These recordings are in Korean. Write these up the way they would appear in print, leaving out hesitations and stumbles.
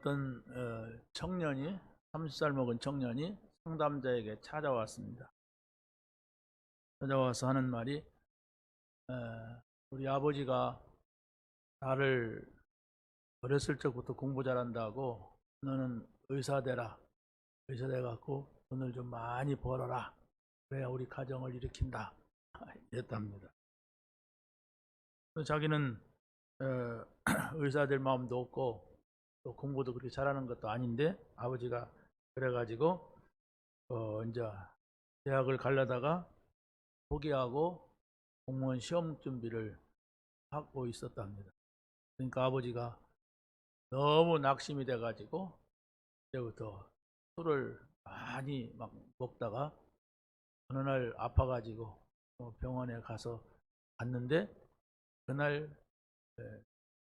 어떤 청년이 30살 먹은 청년이 상담자에게 찾아왔습니다. 찾아와서 하는 말이 우리 아버지가 나를 어렸을 적부터 공부 잘한다고 너는 의사 되라. 의사 돼갖고 돈을 좀 많이 벌어라. 그래야 우리 가정을 일으킨다. 이랬답니다. 자기는 의사 될 마음도 없고 또 공부도 그렇게 잘하는 것도 아닌데 아버지가 그래가지고 이제 대학을 가려다가 포기하고 공무원 시험 준비를 하고 있었답니다. 그러니까 아버지가 너무 낙심이 돼가지고 그때부터 술을 많이 막 먹다가 어느 날 아파가지고 병원에 가서 갔는데 그날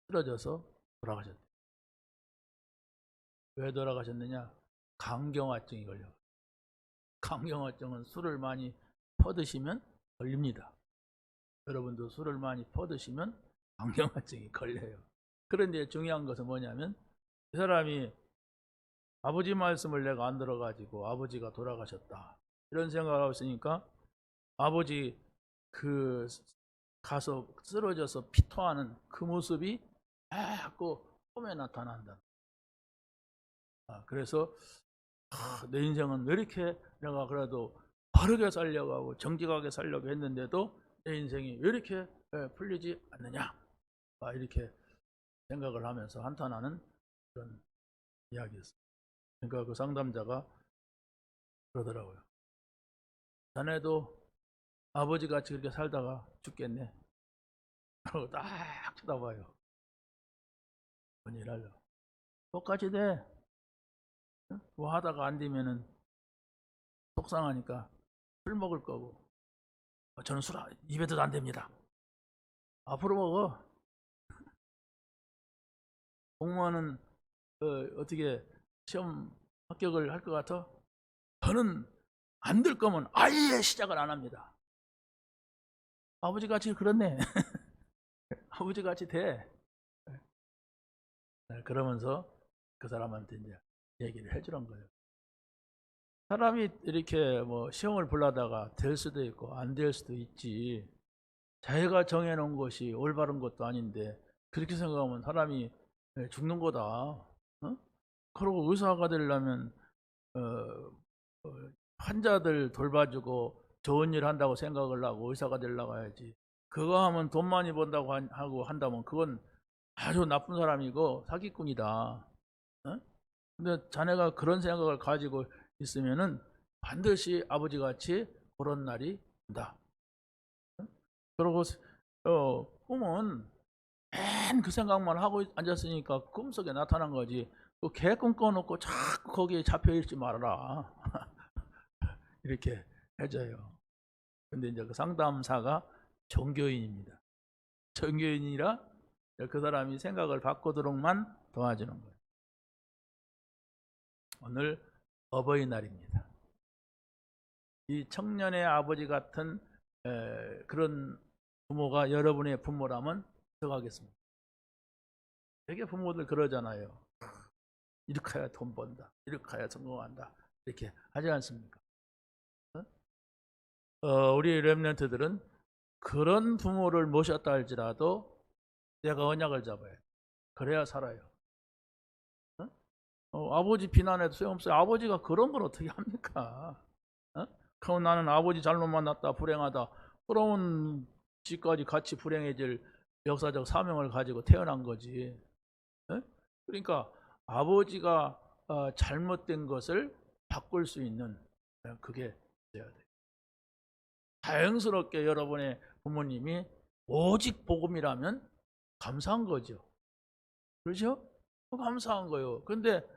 쓰러져서 돌아가셨대요. 왜 돌아가셨느냐? 간경화증이 걸려. 간경화증은 술을 많이 퍼드시면 걸립니다. 여러분도 술을 많이 퍼드시면 간경화증이 걸려요. 그런데 중요한 것은 뭐냐면 이 사람이 아버지 말씀을 내가 안 들어가지고 아버지가 돌아가셨다 이런 생각을 하고 있으니까 아버지 그 가서 쓰러져서 피토하는 그 모습이 자꾸 꿈에 나타난다. 그래서 내 인생은 왜 이렇게 내가 그래도 바르게 살려고 하고 정직하게 살려고 했는데도 내 인생이 왜 이렇게 풀리지 않느냐, 이렇게 생각을 하면서 한탄하는 그런 이야기였어요. 그러니까 그 상담자가 그러더라고요. 자네도 아버지같이 그렇게 살다가 죽겠네. 그러고 딱 쳐다봐요. 뭔 일 하려고. 똑같이 돼. 뭐 하다가 안 되면은 속상하니까 술 먹을 거고. 저는 술 입에도 안 됩니다. 앞으로 먹어. 공무원은 어떻게 시험 합격을 할 것 같아? 저는 안 될 거면 아예 시작을 안 합니다. 아버지같이 그렇네. 아버지같이 돼. 그러면서 그 사람한테 이제 얘기를 해주는 거예요. 사람이 이렇게 뭐 시험을 보려다가 될 수도 있고 안 될 수도 있지. 자기가 정해놓은 것이 올바른 것도 아닌데 그렇게 생각하면 사람이 죽는 거다. 그리고 의사가 되려면 환자들 돌봐주고 좋은 일 한다고 생각을 하고 의사가 되려고 해야지. 그거 하면 돈 많이 번다고 하고 한다면 그건 아주 나쁜 사람이고 사기꾼이다. 근데 자네가 그런 생각을 가지고 있으면은 반드시 아버지같이 그런 날이 온다. 그리고 꿈은 맨 그 생각만 하고 앉았으니까 꿈속에 나타난 거지. 그 개 꿈꿔놓고 자꾸 거기에 잡혀있지 말아라. 이렇게 해줘요. 근데 이제 그 상담사가 종교인입니다. 종교인이라 그 사람이 생각을 바꾸도록만 도와주는 거예요. 오늘 어버이날입니다. 이 청년의 아버지 같은 그런 부모가 여러분의 부모라면 어떡하겠습니까? 되게 부모들 그러잖아요. 이렇게 해야 돈 번다. 이렇게 해야 성공한다. 이렇게 하지 않습니까? 우리 렘넌트들은 그런 부모를 모셨다 할지라도 내가 언약을 잡아야 돼. 그래야 살아요. 아버지 비난해도 소용없어요. 아버지가 그런 걸 어떻게 합니까? 그럼 나는 아버지 잘못 만났다, 불행하다. 그러면 지까지 같이 불행해질 역사적 사명을 가지고 태어난 거지. 그러니까 아버지가 잘못된 것을 바꿀 수 있는 그게 돼야 돼요. 자연스럽게 여러분의 부모님이 오직 복음이라면 감사한 거죠. 그렇죠? 감사한 거예요. 근데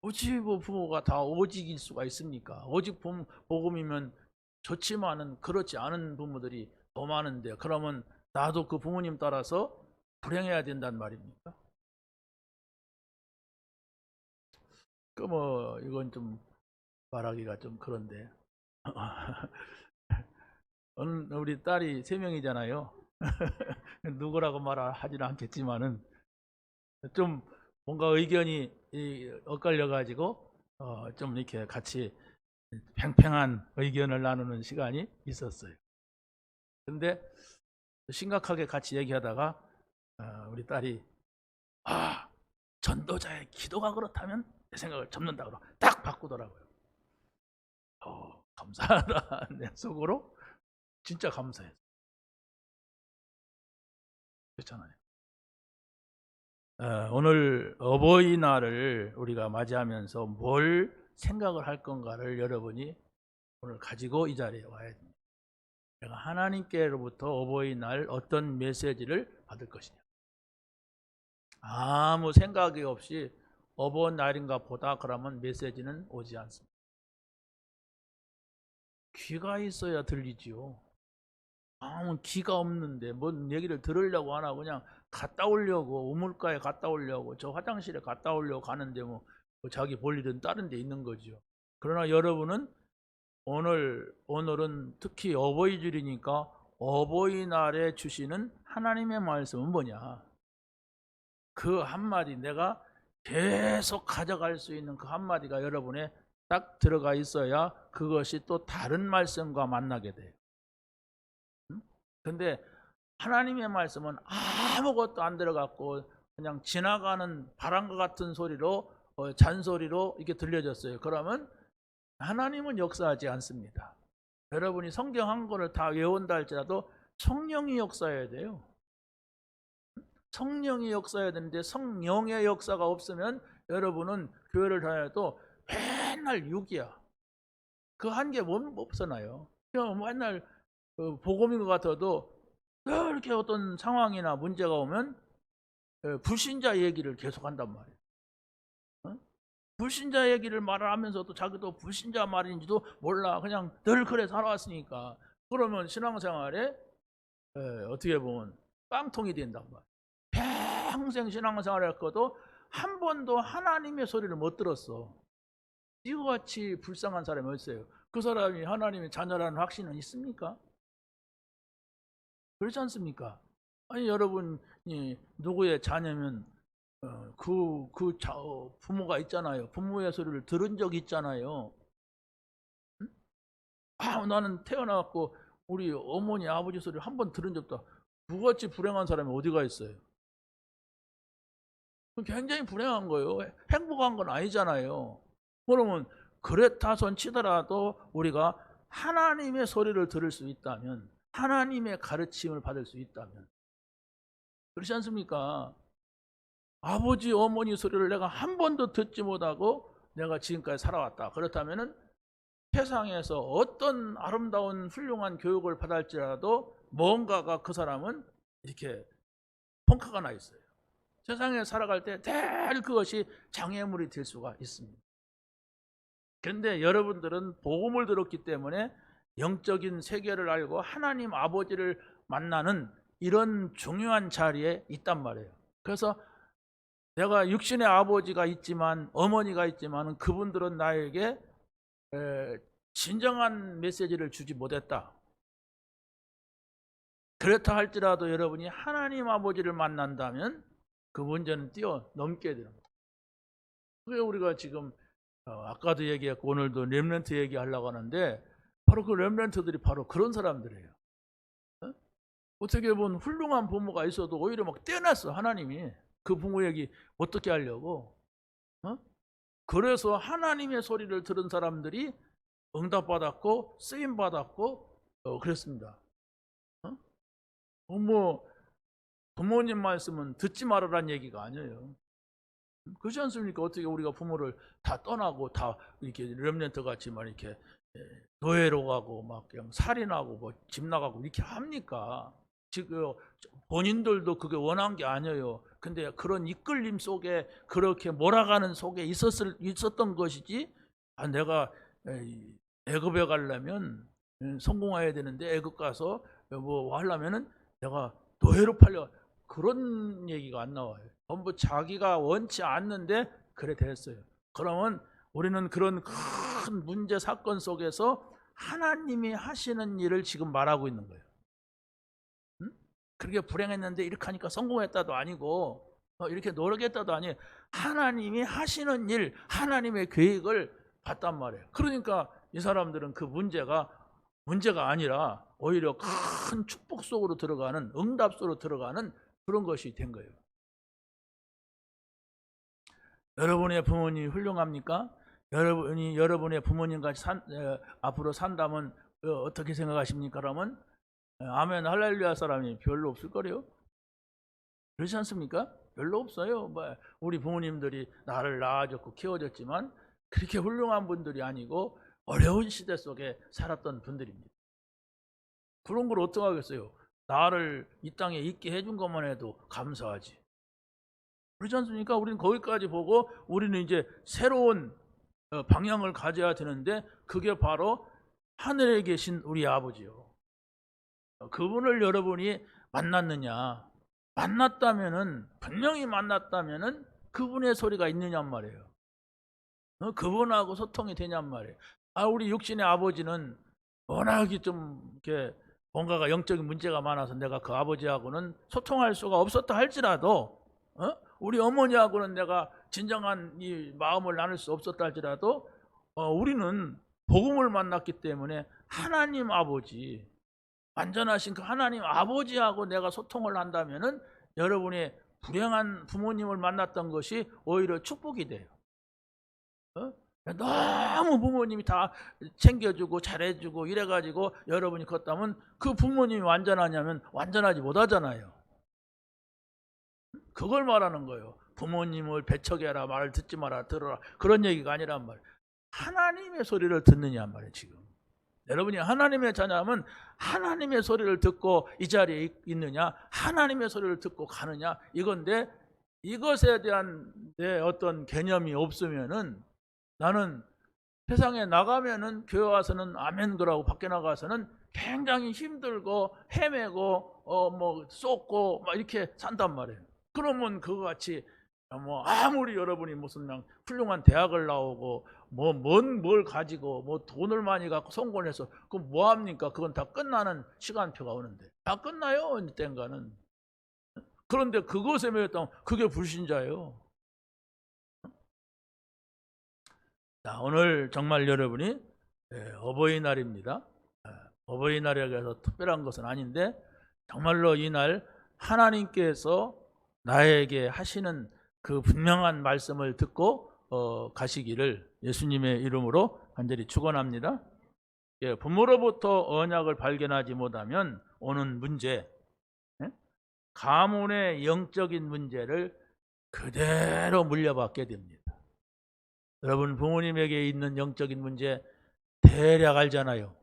어찌 뭐 부모가 다 오직일 수가 있습니까? 오직 복음이면 좋지만은 그렇지 않은 부모들이 더 많은데 그러면 나도 그 부모님 따라서 불행해야 된단 말입니까? 그 뭐 이건 좀 말하기가 좀 그런데 우리 딸이 3명이잖아요. 누구라고 말하지는 않겠지만은 좀 뭔가 의견이 엇갈려 가지고 좀 이렇게 같이 팽팽한 의견을 나누는 시간이 있었어요. 근데 심각하게 같이 얘기하다가 우리 딸이 전도자의 기도가 그렇다면 내 생각을 접는다 그러고 딱 바꾸더라고요. 감사하다. 내 속으로 진짜 감사했어요. 그렇잖아요. 오늘 어버이날을 우리가 맞이하면서 뭘 생각을 할 건가를 여러분이 오늘 가지고 이 자리에 와야 됩니다. 내가 하나님께로부터 어버이날 어떤 메시지를 받을 것이냐. 아무 생각이 없이 어버이날인가 보다 그러면 메시지는 오지 않습니다. 귀가 있어야 들리지요. 아무 귀가 없는데 뭔 얘기를 들으려고 하나 그냥 갔다 오려고 우물가에 갔다 오려고 저 화장실에 갔다 오려고 가는데 뭐 자기 볼 일은 다른 데 있는 거죠. 그러나 여러분은 오늘은 특히 어버이줄이니까 어버이날에 주시는 하나님의 말씀은 뭐냐? 그 한마디 내가 계속 가져갈 수 있는 그 한마디가 여러분의 딱 들어가 있어야 그것이 또 다른 말씀과 만나게 돼요. 근데 하나님의 말씀은 아무것도 안 들어갔고 그냥 지나가는 바람과 같은 소리로 잔소리로 이렇게 들려졌어요. 그러면 하나님은 역사하지 않습니다. 여러분이 성경 한 권을 다 외운다 할지라도 성령이 역사해야 돼요. 성령이 역사해야 되는데 성령의 역사가 없으면 여러분은 교회를 다녀도 맨날 6이야. 그 한 개 못 벗어나요. 맨날 복음인 것 같아도 이렇게 어떤 상황이나 문제가 오면 불신자 얘기를 계속 한단 말이에요. 불신자 얘기를 말하면서도 자기도 불신자 말인지도 몰라. 그냥 늘 그래 살아왔으니까. 그러면 신앙생활에 어떻게 보면 깡통이 된단 말이에요. 평생 신앙생활을 했거도 한 번도 하나님의 소리를 못 들었어. 이거같이 불쌍한 사람이 어딨어요? 그 사람이 하나님의 자녀라는 확신은 있습니까? 그렇지 않습니까? 아니 여러분이 누구의 자녀면 부모가 있잖아요. 부모의 소리를 들은 적이 있잖아요. 응? 나는 태어나갖고 우리 어머니 아버지 소리를 한 번 들은 적도 없다. 그같이 불행한 사람이 어디가 있어요? 굉장히 불행한 거예요. 행복한 건 아니잖아요. 그러면 그렇다손 치더라도 우리가 하나님의 소리를 들을 수 있다면 하나님의 가르침을 받을 수 있다면 그렇지 않습니까? 아버지 어머니 소리를 내가 한 번도 듣지 못하고 내가 지금까지 살아왔다. 그렇다면 세상에서 어떤 아름다운 훌륭한 교육을 받을지라도 뭔가가 그 사람은 이렇게 펑크가 나 있어요. 세상에 살아갈 때 늘 그것이 장애물이 될 수가 있습니다. 그런데 여러분들은 복음을 들었기 때문에 영적인 세계를 알고 하나님 아버지를 만나는 이런 중요한 자리에 있단 말이에요. 그래서 내가 육신의 아버지가 있지만 어머니가 있지만 그분들은 나에게 진정한 메시지를 주지 못했다. 그렇다 할지라도 여러분이 하나님 아버지를 만난다면 그 문제는 뛰어넘게 되는 거예요. 그게 우리가 지금 아까도 얘기했고 오늘도 렘넌트 얘기하려고 하는데 바로 그 렘넌트들이 바로 그런 사람들이에요. 어떻게 보면 훌륭한 부모가 있어도 오히려 막 떼어놨어. 하나님이 그 부모 얘기 어떻게 하려고. 그래서 하나님의 소리를 들은 사람들이 응답받았고 쓰임받았고 그랬습니다. 뭐 부모님 말씀은 듣지 말으란 얘기가 아니에요. 그렇지 않습니까? 어떻게 우리가 부모를 다 떠나고 다 이렇게 렘넌트 같이 막 이렇게 노예로 가고 막 그냥 살인하고 뭐 집 나가고 이렇게 합니까? 지금 본인들도 그게 원한 게 아니에요. 근데 그런 이끌림 속에 그렇게 몰아가는 속에 있었던 것이지. 내가 애굽에 가려면 성공해야 되는데 애굽 가서 뭐 하려면은 내가 노예로 팔려 그런 얘기가 안 나와요. 전부 자기가 원치 않는데 그래 됐어요. 그러면 우리는 그런 큰 문제 사건 속에서 하나님이 하시는 일을 지금 말하고 있는 거예요. 그렇게 불행했는데 이렇게 하니까 성공했다도 아니고 이렇게 노력했다도 아니에요. 하나님이 하시는 일, 하나님의 계획을 봤단 말이에요. 그러니까 이 사람들은 그 문제가 아니라 오히려 큰 축복 속으로 들어가는, 응답 속으로 들어가는 그런 것이 된 거예요. 여러분의 부모님이 훌륭합니까? 여러분의 부모님과 앞으로 산다면 어떻게 생각하십니까? 그러면 아멘 할렐루야 사람이 별로 없을 거래요. 그렇지 않습니까? 별로 없어요. 우리 부모님들이 나를 낳아줬고 키워줬지만 그렇게 훌륭한 분들이 아니고 어려운 시대 속에 살았던 분들입니다. 그런 걸 어떡하겠어요? 나를 이 땅에 있게 해준 것만 해도 감사하지. 그렇지 않습니까? 우리는 거기까지 보고 우리는 이제 새로운 방향을 가져야 되는데 그게 바로 하늘에 계신 우리 아버지요. 그분을 여러분이 만났느냐? 만났다면은, 분명히 만났다면은 그분의 소리가 있느냔 말이에요. 그분하고 소통이 되냔 말이에요. 우리 육신의 아버지는 워낙에 좀 이렇게 뭔가가 영적인 문제가 많아서 내가 그 아버지하고는 소통할 수가 없었다 할지라도, 우리 어머니하고는 내가 진정한 이 마음을 나눌 수 없었다 할지라도, 우리는 복음을 만났기 때문에 하나님 아버지, 완전하신 그 하나님 아버지하고 내가 소통을 한다면은 여러분이 불행한 부모님을 만났던 것이 오히려 축복이 돼요. 너무 부모님이 다 챙겨주고 잘해주고 이래가지고 여러분이 컸다면 그 부모님이 완전하냐면 완전하지 못하잖아요. 그걸 말하는 거예요. 부모님을 배척해라, 말을 듣지 마라, 들어라, 그런 얘기가 아니란 말이에요. 하나님의 소리를 듣느냐 말이에요. 지금 여러분이 하나님의 자녀면 하나님의 소리를 듣고 이 자리에 있느냐, 하나님의 소리를 듣고 가느냐, 이건데 이것에 대한 내 어떤 개념이 없으면은 나는 세상에 나가면은 교회 와서는 아멘 그러고 밖에 나가서는 굉장히 힘들고 헤매고 쏟고 막 이렇게 산단 말이에요. 그러면 그거 같이 아무리 여러분이 무슨 훌륭한 대학을 나오고 뭘 가지고 돈을 많이 갖고 성공해서 그럼 뭐 합니까? 그건 다 끝나는 시간표가 오는데 다 끝나요 언젠가는. 그런데 그것에 매였다면 그게 불신자예요. 자, 오늘 정말 여러분이 어버이날입니다. 어버이날이라고 해서 특별한 것은 아닌데 정말로 이날 하나님께서 나에게 하시는 그 분명한 말씀을 듣고 가시기를 예수님의 이름으로 간절히 축원합니다. 부모로부터 언약을 발견하지 못하면 오는 문제, 가문의 영적인 문제를 그대로 물려받게 됩니다. 여러분 부모님에게 있는 영적인 문제 대략 알잖아요.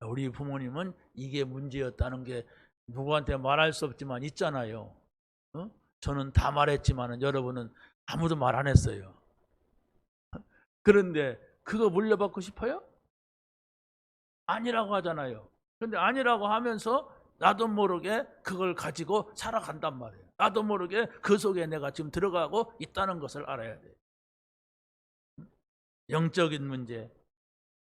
우리 부모님은 이게 문제였다는 게 누구한테 말할 수 없지만 있잖아요. 저는 다 말했지만 여러분은 아무도 말 안 했어요. 그런데 그거 물려받고 싶어요? 아니라고 하잖아요. 그런데 아니라고 하면서 나도 모르게 그걸 가지고 살아간단 말이에요. 나도 모르게 그 속에 내가 지금 들어가고 있다는 것을 알아야 돼요. 영적인 문제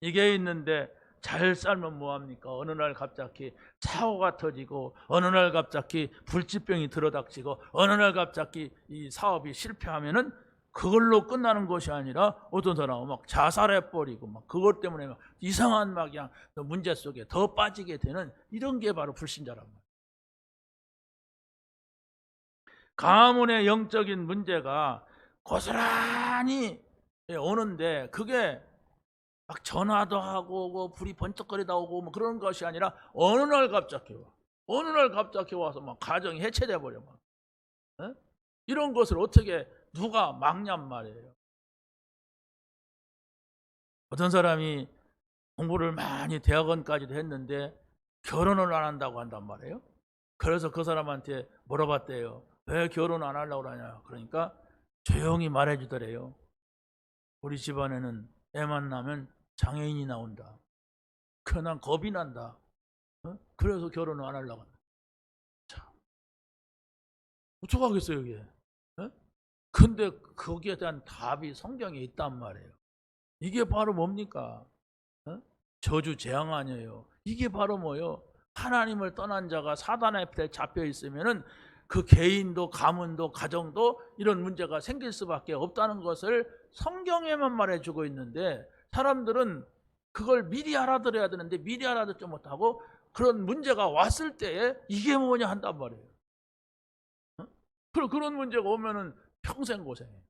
이게 있는데 잘 살면 뭐합니까? 어느 날 갑자기 사고가 터지고 어느 날 갑자기 불치병이 들어닥치고 어느 날 갑자기 이 사업이 실패하면은 그걸로 끝나는 것이 아니라 어떤 사람은 막 자살해버리고 막 그것 때문에 막 이상한 막 그냥 문제 속에 더 빠지게 되는 이런 게 바로 불신자란 말이에요. 가문의 영적인 문제가 고스란히 오는데 그게 막 전화도 하고 불이 번쩍거리다 오고 그런 것이 아니라 어느 날 갑자기 와. 어느 날 갑자기 와서 막 가정이 해체돼 버려 막. 이런 것을 어떻게 누가 막냔 말이에요. 어떤 사람이 공부를 많이 대학원까지도 했는데 결혼을 안 한다고 한단 말이에요. 그래서 그 사람한테 물어봤대요. 왜 결혼 안 하려고 그러냐. 그러니까 조용히 말해주더래요. 우리 집안에는 애만 나면 장애인이 나온다. 그래 난 겁이 난다. 그래서 결혼을 안 하려고 한다. 참, 어떡하겠어요 이게. 근데 거기에 대한 답이 성경에 있단 말이에요. 이게 바로 뭡니까? 저주 재앙 아니에요. 이게 바로 뭐요? 하나님을 떠난 자가 사단의 앞에 잡혀 있으면은 그 개인도 가문도 가정도 이런 문제가 생길 수밖에 없다는 것을 성경에만 말해주고 있는데, 사람들은 그걸 미리 알아들어야 되는데 미리 알아듣지 못하고 그런 문제가 왔을 때에 이게 뭐냐 한단 말이에요. 그런 문제가 오면은 평생 고생해요.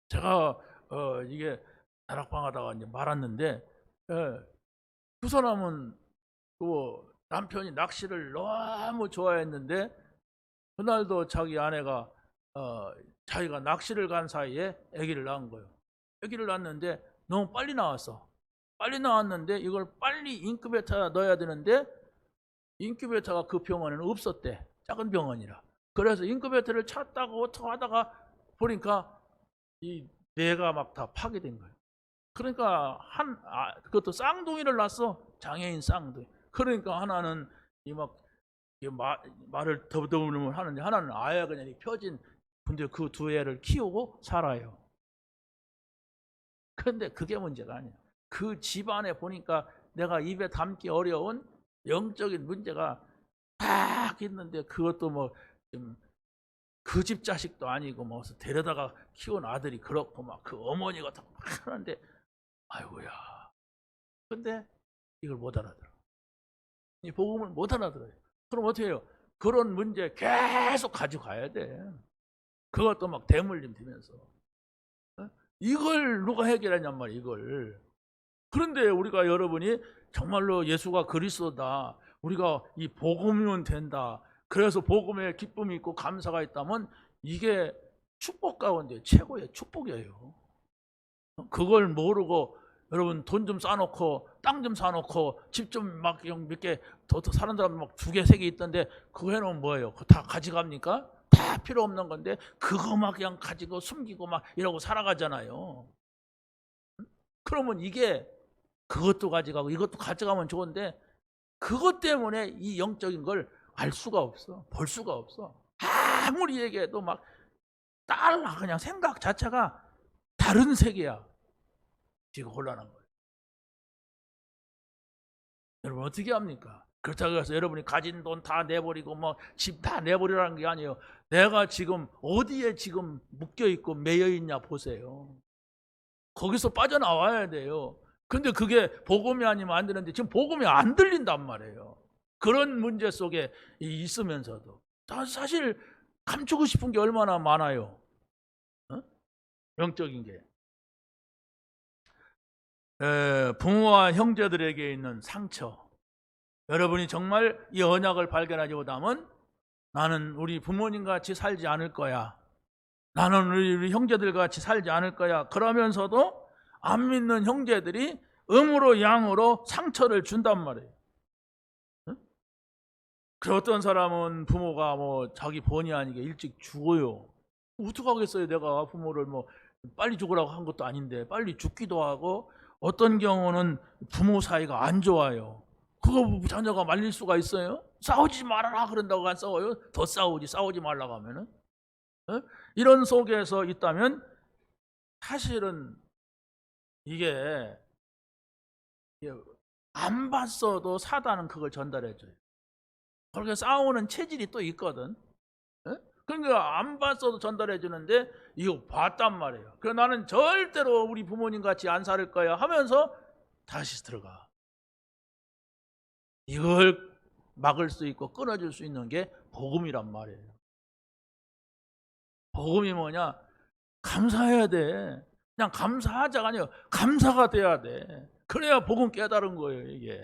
제가 이게 다락방 하다가 이제 말았는데, 그 사람은 그 남편이 낚시를 너무 좋아했는데 그날도 자기 아내가 자기가 낚시를 간 사이에 아기를 낳은 거예요. 아기를 낳았는데 너무 빨리 나왔어. 빨리 나왔는데 이걸 빨리 인큐베이터에 넣어야 되는데 인큐베이터가 그 병원에는 없었대. 작은 병원이라. 그래서 인큐베이터를 찾다가 어떻게 하다가 보니까 이 뇌가 막 다 파괴된 거예요. 그러니까 그것도 쌍둥이를 낳았어. 장애인 쌍둥이. 그러니까 하나는 말을 더듬으면 하는데 하나는 아예 그냥 펴진. 근데 그 두 애를 키우고 살아요. 그런데 그게 문제가 아니야. 그 집안에 보니까 내가 입에 담기 어려운 영적인 문제가 딱 있는데, 그것도 뭐 그 집 자식도 아니고 뭐 데려다가 키운 아들이 그렇고 막 그 어머니가 다 하는데, 아이고야. 근데 이걸 못 알아들어. 이 복음을 못 알아들어요. 그럼 어떻게 해요? 그런 문제 계속 가져가야 돼. 그것도 막 대물림 되면서. 이걸 누가 해결하냔 말이야, 이걸. 그런데 우리가, 여러분이 정말로 예수가 그리스도다, 우리가 이 복음이면 된다, 그래서 복음에 기쁨이 있고 감사가 있다면 이게 축복 가운데 최고의 축복이에요. 그걸 모르고 여러분 돈 좀 쌓아놓고 땅 좀 사놓고 집 좀 막 몇 개 더 사는 사람 막 2개, 3개 있던데 그거 해놓으면 뭐예요? 그거 다 가져갑니까? 다 필요 없는 건데 그거 막 그냥 가지고 숨기고 막 이러고 살아가잖아요. 그러면 이게 그것도 가져가고 이것도 가져가면 좋은데 그것 때문에 이 영적인 걸 알 수가 없어. 볼 수가 없어. 아무리 얘기해도 막 달라. 그냥 생각 자체가 다른 세계야. 지금 곤란한 거예요. 여러분 어떻게 합니까? 그렇다고 해서 여러분이 가진 돈 다 내버리고 뭐 집 다 내버리라는 게 아니에요. 내가 지금 어디에 지금 묶여있고 매여있냐 보세요. 거기서 빠져나와야 돼요. 근데 그게 복음이 아니면 안 되는데 지금 복음이 안 들린단 말이에요. 그런 문제 속에 있으면서도 사실 감추고 싶은 게 얼마나 많아요. 영적인 게. 부모와 형제들에게 있는 상처. 여러분이 정말 이 언약을 발견하지 못하면 나는 우리 부모님 같이 살지 않을 거야, 나는 우리 형제들 같이 살지 않을 거야, 그러면서도 안 믿는 형제들이 음으로 양으로 상처를 준단 말이에요. 그 어떤 사람은 부모가 뭐 자기 본의 아니게 일찍 죽어요. 어떡하겠어요. 내가 부모를 뭐 빨리 죽으라고 한 것도 아닌데 빨리 죽기도 하고, 어떤 경우는 부모 사이가 안 좋아요. 그거 자녀가 말릴 수가 있어요? 싸우지 말아라 그런다고 안 싸워요? 더 싸우지. 싸우지 말라고 하면은. 이런 속에서 있다면 사실은 이게 안 봤어도 사단은 그걸 전달해줘요. 그렇게 싸우는 체질이 또 있거든. 그러니까 안 봤어도 전달해 주는데 이거 봤단 말이에요. 그래서 나는 절대로 우리 부모님 같이 안 살 거야 하면서 다시 들어가. 이걸 막을 수 있고 끊어줄 수 있는 게 복음이란 말이에요. 복음이 뭐냐? 감사해야 돼. 그냥 감사하자가 아니에요. 감사가 돼야 돼. 그래야 복음 깨달은 거예요, 이게.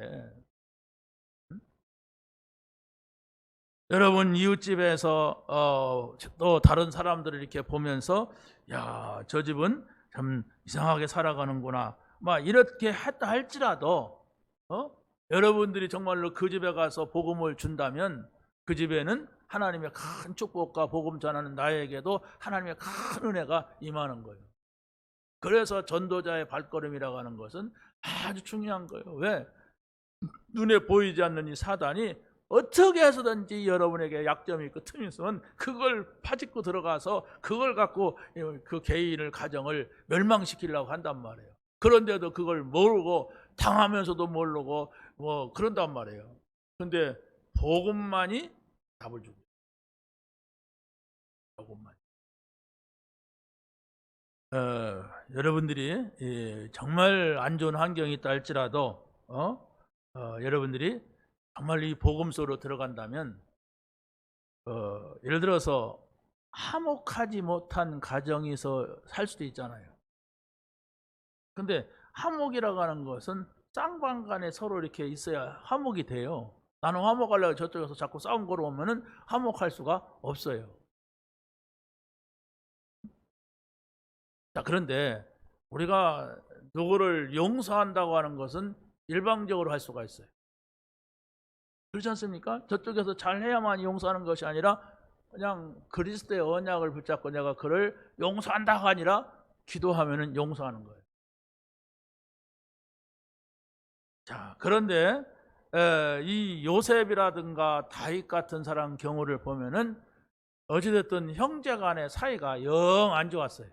여러분 이웃집에서 또 다른 사람들을 이렇게 보면서 야, 저 집은 참 이상하게 살아가는구나 막 이렇게 했다 할지라도 여러분들이 정말로 그 집에 가서 복음을 준다면 그 집에는 하나님의 큰 축복과 복음 전하는 나에게도 하나님의 큰 은혜가 임하는 거예요. 그래서 전도자의 발걸음이라고 하는 것은 아주 중요한 거예요. 왜? 눈에 보이지 않는 이 사단이 어떻게 해서든지 여러분에게 약점이 있고 틈이 있으면 그걸 파짓고 들어가서 그걸 갖고 그 개인을, 가정을 멸망시키려고 한단 말이에요. 그런데도 그걸 모르고 당하면서도 모르고 뭐 그런단 말이에요. 근데 복음만이 답을 주고 조금만. 여러분들이 정말 안 좋은 환경이 있다 할지라도 여러분들이 정말 이 복음서로 들어간다면 예를 들어서 화목하지 못한 가정에서 살 수도 있잖아요. 근데 화목이라고 하는 것은 쌍방간에 서로 이렇게 있어야 화목이 돼요. 나는 화목하려고 저쪽에서 자꾸 싸움 걸어오면은 화목할 수가 없어요. 자, 그런데 우리가 누구를 용서한다고 하는 것은 일방적으로 할 수가 있어요. 그렇지 않습니까? 저쪽에서 잘해야만 용서하는 것이 아니라 그냥 그리스도의 언약을 붙잡고 내가 그를 용서한다가 아니라 기도하면은 용서하는 거예요. 자, 그런데 이 요셉이라든가 다윗 같은 사람 경우를 보면은 어찌됐든 형제 간의 사이가 영 안 좋았어요.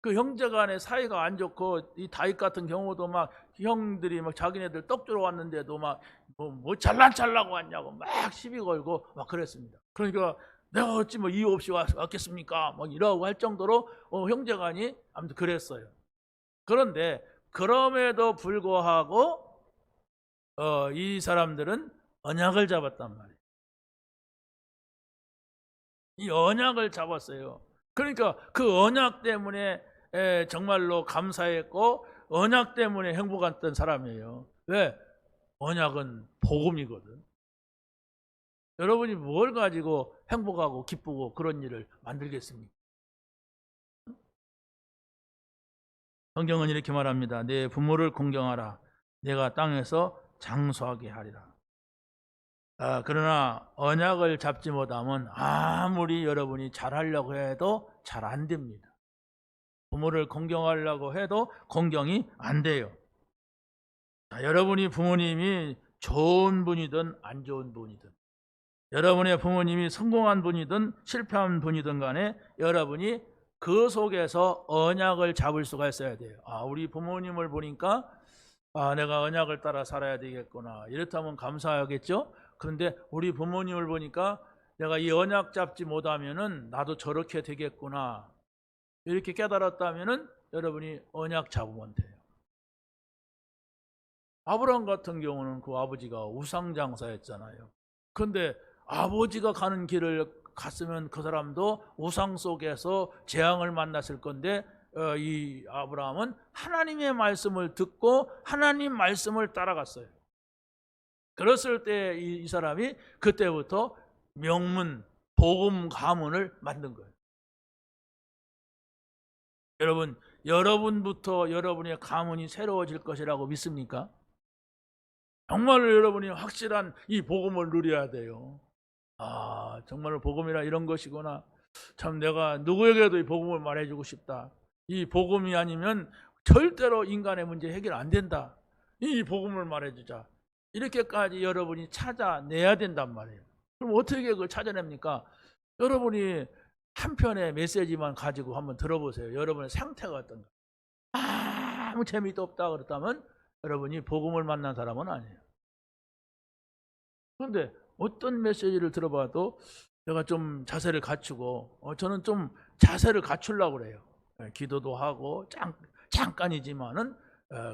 그 형제 간의 사이가 안 좋고, 이 다윗 같은 경우도 막 형들이 막 자기네들 떡 주러 왔는데도 막 뭐 잘난 찰라고 왔냐고 막 시비 걸고 막 그랬습니다. 그러니까 내가 어찌 뭐 이유 없이 왔겠습니까? 뭐 이러고 할 정도로 형제 간이 아무튼 그랬어요. 그런데 그럼에도 불구하고 이 사람들은 언약을 잡았단 말이에요. 이 언약을 잡았어요. 그러니까 그 언약 때문에 정말로 감사했고 언약 때문에 행복했던 사람이에요. 왜? 언약은 복음이거든. 여러분이 뭘 가지고 행복하고 기쁘고 그런 일을 만들겠습니까? 성경은 이렇게 말합니다. 내 부모를 공경하라. 내가 땅에서 장수하게 하리라. 그러나 언약을 잡지 못하면 아무리 여러분이 잘하려고 해도 잘 안 됩니다. 부모를 공경하려고 해도 공경이 안 돼요. 자, 여러분이 부모님이 좋은 분이든 안 좋은 분이든, 여러분의 부모님이 성공한 분이든 실패한 분이든 간에 여러분이 그 속에서 언약을 잡을 수가 있어야 돼요. 우리 부모님을 보니까 내가 언약을 따라 살아야 되겠구나. 이렇다면 감사하겠죠? 그런데 우리 부모님을 보니까 내가 이 언약 잡지 못하면은 나도 저렇게 되겠구나. 이렇게 깨달았다면은 여러분이 언약 잡으면 돼요. 아브라함 같은 경우는 그 아버지가 우상장사였잖아요. 그런데 아버지가 가는 길을 갔으면 그 사람도 우상 속에서 재앙을 만났을 건데 이 아브라함은 하나님의 말씀을 듣고 하나님 말씀을 따라갔어요. 그랬을 때 이 사람이 그때부터 명문, 복음 가문을 만든 거예요. 여러분, 여러분부터 여러분의 가문이 새로워질 것이라고 믿습니까? 정말로 여러분이 확실한 이 복음을 누려야 돼요. 정말로 복음이라 이런 것이구나. 참 내가 누구에게도 이 복음을 말해주고 싶다. 이 복음이 아니면 절대로 인간의 문제 해결 안 된다. 이 복음을 말해주자. 이렇게까지 여러분이 찾아내야 된단 말이에요. 그럼 어떻게 그걸 찾아냅니까? 여러분이 한 편의 메시지만 가지고 한번 들어보세요. 여러분의 상태가 어떤가. 아무 재미도 없다 그렇다면 여러분이 복음을 만난 사람은 아니에요. 그런데 어떤 메시지를 들어봐도 내가 좀 자세를 갖추고 저는 좀 자세를 갖추려고 그래요. 기도도 하고 잠깐이지만은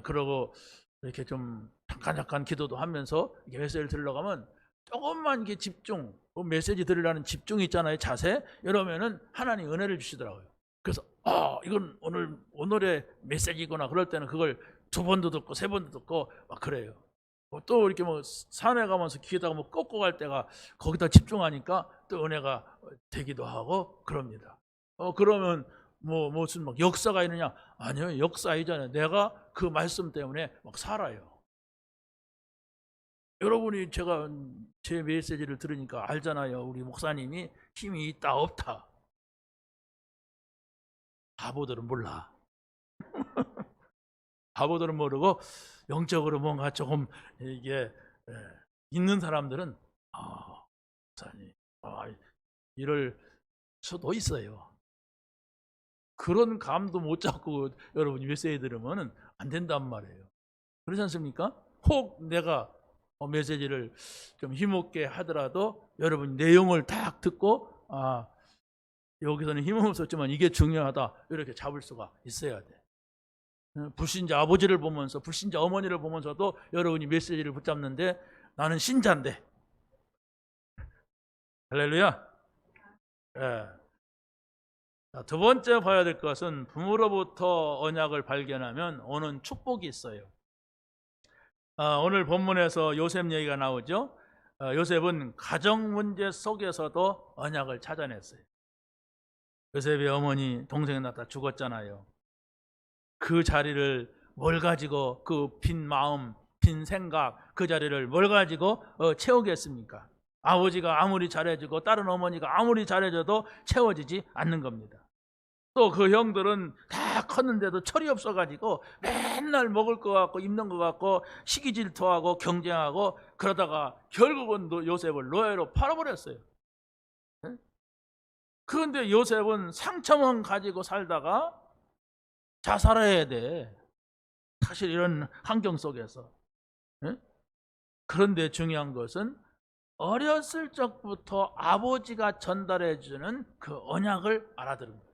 그러고 이렇게 좀 잠깐 기도도 하면서 이렇게 메시지를 들으려고 하면 조금만 이게 집중, 메시지 들으려는 집중이 있잖아요. 자세. 이러면은 하나님 은혜를 주시더라고요. 그래서 이건 오늘의 메시지구나. 그럴 때는 그걸 2번도 듣고 3번도 듣고 막 그래요. 또 이렇게 뭐 산에 가면서 기도하고 뭐 꺾고 갈 때가 거기다 집중하니까 또 은혜가 되기도 하고 그럽니다. 그러면 무슨 막 역사가 있느냐? 아니요, 역사 이전에 내가 그 말씀 때문에 막 살아요. 여러분이 제가 제 메시지를 들으니까 알잖아요. 우리 목사님이 힘이 있다 없다. 바보들은 몰라. 바보들은 모르고 영적으로 뭔가 조금 이게 있는 사람들은 목사님 이럴 수도 있어요. 그런 감도 못 잡고 여러분이 메시지 들으면 안 된단 말이에요. 그렇지 않습니까? 혹 내가 메시지를 좀 힘없게 하더라도 여러분 내용을 딱 듣고 여기서는 힘없었지만 이게 중요하다 이렇게 잡을 수가 있어야 돼. 불신자 아버지를 보면서 불신자 어머니를 보면서도 여러분이 메시지를 붙잡는데 나는 신자인데. 할렐루야. 예. 두 번째 봐야 될 것은 부모로부터 언약을 발견하면 오는 축복이 있어요. 오늘 본문에서 요셉 얘기가 나오죠. 요셉은 가정 문제 속에서도 언약을 찾아냈어요. 요셉의 어머니 동생이 낳다 죽었잖아요. 그 자리를 뭘 가지고 그 빈 마음, 빈 생각, 그 자리를 뭘 가지고 채우겠습니까? 아버지가 아무리 잘해주고 다른 어머니가 아무리 잘해줘도 채워지지 않는 겁니다. 또 그 형들은 다 컸는데도 철이 없어가지고 맨날 먹을 것 같고 입는 것 같고 시기 질투하고 경쟁하고 그러다가 결국은 요셉을 노예로 팔아버렸어요. 그런데 요셉은 상처만 가지고 살다가 자살해야 돼. 사실 이런 환경 속에서. 그런데 중요한 것은 어렸을 적부터 아버지가 전달해주는 그 언약을 알아들은 거예요.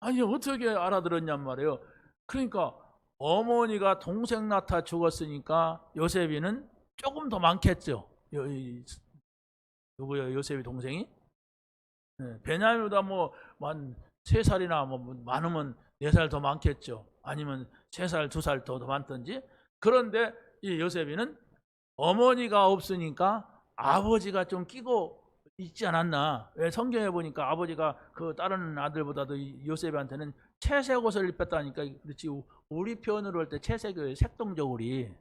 아니 어떻게 알아들었냔 말이에요. 그러니까 어머니가 동생 낳다 죽었으니까 요셉이는 조금 더 많겠죠. 누구예요? 요셉이 동생이? 베냐민보다 한 3살이나 많으면 4살 더 많겠죠. 아니면 3살, 2살 더 많던지. 그런데 이 요셉이는 어머니가 없으니까 아버지가 좀 끼고 있지 않았나. 왜 성경에 보니까 아버지가 그 다른 아들보다도 요셉한테는 채색 옷을 입혔다니까. 그렇지. 우리 표현으로 할 때 채색을 색동저고리.